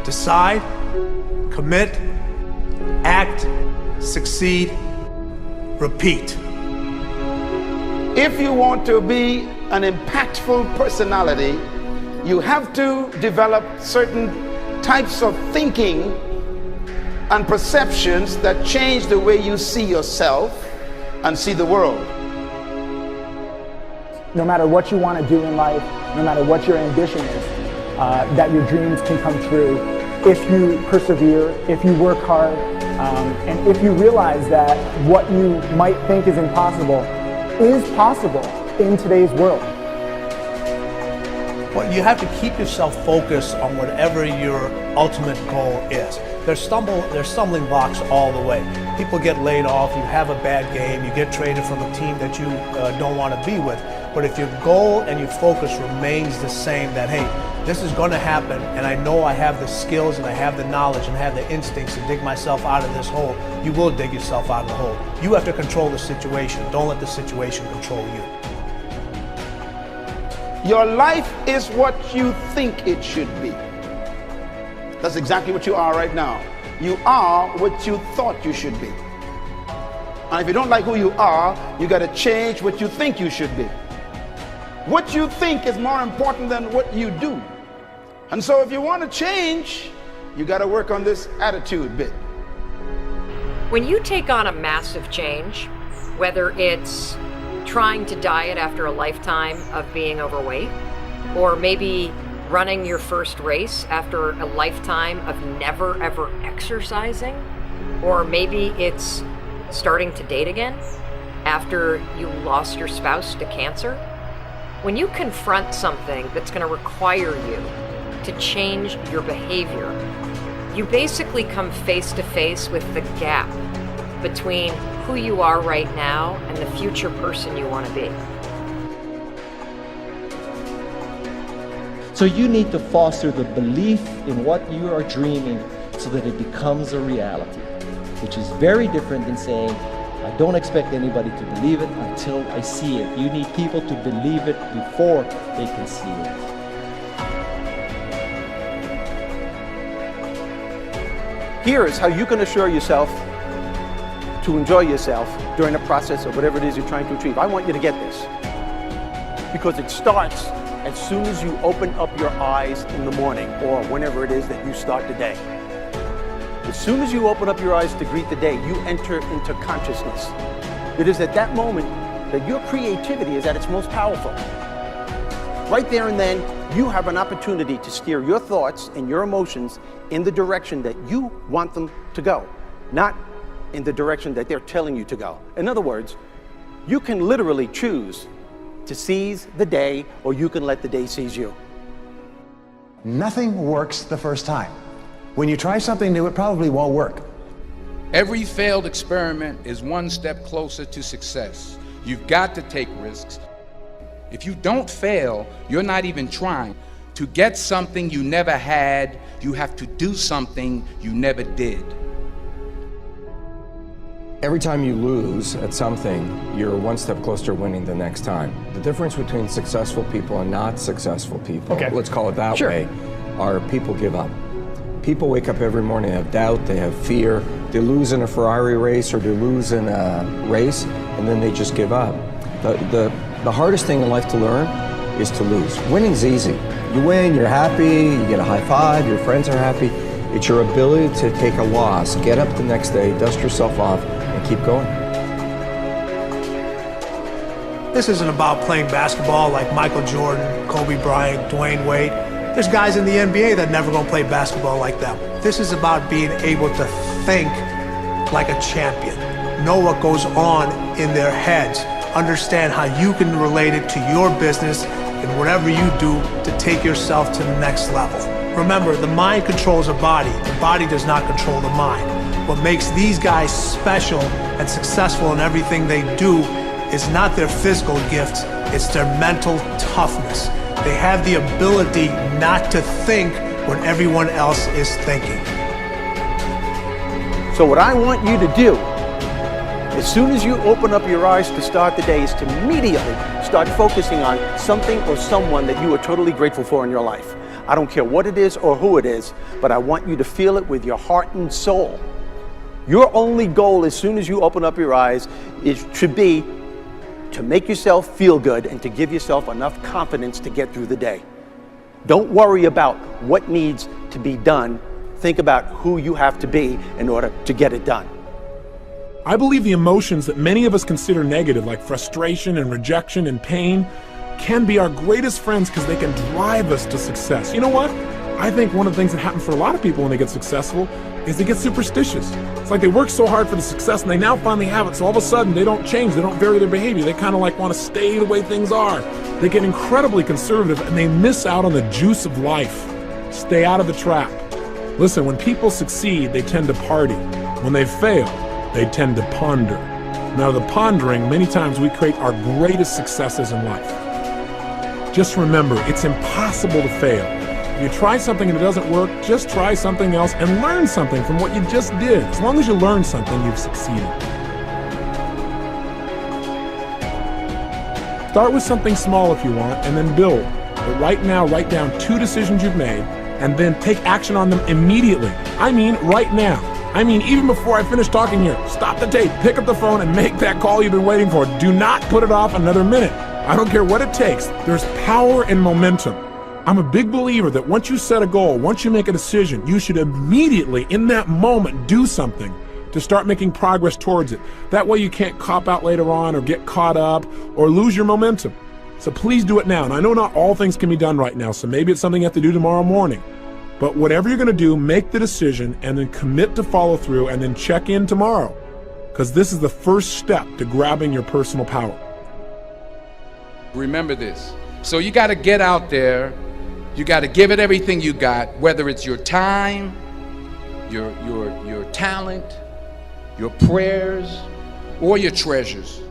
Decide, commit, act, succeed, repeat. If you want to be an impactful personality, you have to develop certain types of thinking and perceptions that change the way you see yourself and see the world. No matter what you want to do in life, no matter what your ambition is, that your dreams can come true if you persevere, if you work hard, and if you realize that what you might think is impossible is possible in today's world. Well, you have to keep yourself focused on whatever your ultimate goal is. There's stumbling blocks all the way. People get laid off, you have a bad game, you get traded from a team that you don't want to be with. But if your goal and your focus remains the same, that hey, this is going to happen, and I know I have the skills and I have the knowledge and I have the instincts to dig myself out of this hole, you will dig yourself out of the hole. You have to control the situation. Don't let the situation control you. Your life is what you think it should be. That's exactly what you are right now. You are what you thought you should be. And if you don't like who you are, you got to change what you think you should be. What you think is more important than what you do. And so if you want to change, you got to work on this attitude bit. When you take on a massive change, whether it's trying to diet after a lifetime of being overweight, or maybe running your first race after a lifetime of never ever exercising, or maybe it's starting to date again after you lost your spouse to cancer. When you confront something that's going to require you to change your behavior, you basically come face to face with the gap between who you are right now and the future person you want to be. So you need to foster the belief in what you are dreaming so that it becomes a reality, which is very different than saying, I don't expect anybody to believe it until I see it. You need people to believe it before they can see it. Here is how you can assure yourself to enjoy yourself during the process of whatever it is you're trying to achieve. I want you to get this, because it starts as soon as you open up your eyes in the morning, or whenever it is that you start the day. As soon as you open up your eyes to greet the day, you enter into consciousness. It is at that moment that your creativity is at its most powerful. Right there and then, you have an opportunity to steer your thoughts and your emotions in the direction that you want them to go, not in the direction that they're telling you to go. In other words, you can literally choose to seize the day, or you can let the day seize you. Nothing works the first time. When you try something new, it probably won't work. Every failed experiment is one step closer to success. You've got to take risks. If you don't fail, you're not even trying. To get something you never had, you have to do something you never did. Every time you lose at something, you're one step closer to winning the next time. The difference between successful people and not successful people, let's call it that way, are people give up. People wake up every morning, they have doubt, they have fear, they lose in a Ferrari race or they lose in a race, and then they just give up. The hardest thing in life to learn is to lose. Winning's easy. You win, you're happy, you get a high five, your friends are happy. It's your ability to take a loss, get up the next day, dust yourself off, and keep going. This isn't about playing basketball like Michael Jordan, Kobe Bryant, Dwayne Wade. There's guys in the NBA that never gonna play basketball like them. This is about being able to think like a champion, know what goes on in their heads, understand how you can relate it to your business and whatever you do to take yourself to the next level. Remember, the mind controls the body does not control the mind. What makes these guys special and successful in everything they do is not their physical gifts, it's their mental toughness. They have the ability not to think when everyone else is thinking. So what I want you to do, as soon as you open up your eyes to start the day, is to immediately start focusing on something or someone that you are totally grateful for in your life. I don't care what it is or who it is, but I want you to feel it with your heart and soul. Your only goal as soon as you open up your eyes should be to make yourself feel good and to give yourself enough confidence to get through the day. Don't worry about what needs to be done. Think about who you have to be in order to get it done. I believe the emotions that many of us consider negative, like frustration and rejection and pain, can be our greatest friends because they can drive us to success. You know what? I think one of the things that happens for a lot of people when they get successful is they get superstitious. It's like they work so hard for the success and they now finally have it, so all of a sudden they don't change, they don't vary their behavior, they kind of like want to stay the way things are. They get incredibly conservative and they miss out on the juice of life. Stay out of the trap. Listen, when people succeed, they tend to party. When they fail, they tend to ponder. Now, the pondering, many times we create our greatest successes in life. Just remember, it's impossible to fail. If you try something and it doesn't work, just try something else and learn something from what you just did. As long as you learn something, you've succeeded. Start with something small if you want, and then build. But right now, write down 2 decisions you've made, and then take action on them immediately. I mean, right now. I mean, even before I finish talking here, stop the tape, pick up the phone, and make that call you've been waiting for. Do not put it off another minute. I don't care what it takes. There's power in momentum. I'm a big believer that once you set a goal, once you make a decision, you should immediately, in that moment, do something to start making progress towards it. That way you can't cop out later on or get caught up or lose your momentum. So please do it now. And I know not all things can be done right now, so maybe it's something you have to do tomorrow morning. But whatever you're going to do, make the decision and then commit to follow through and then check in tomorrow. Because this is the first step to grabbing your personal power. Remember this. So you got to get out there. You got to give it everything you got, whether it's your time, your talent, your prayers, or your treasures.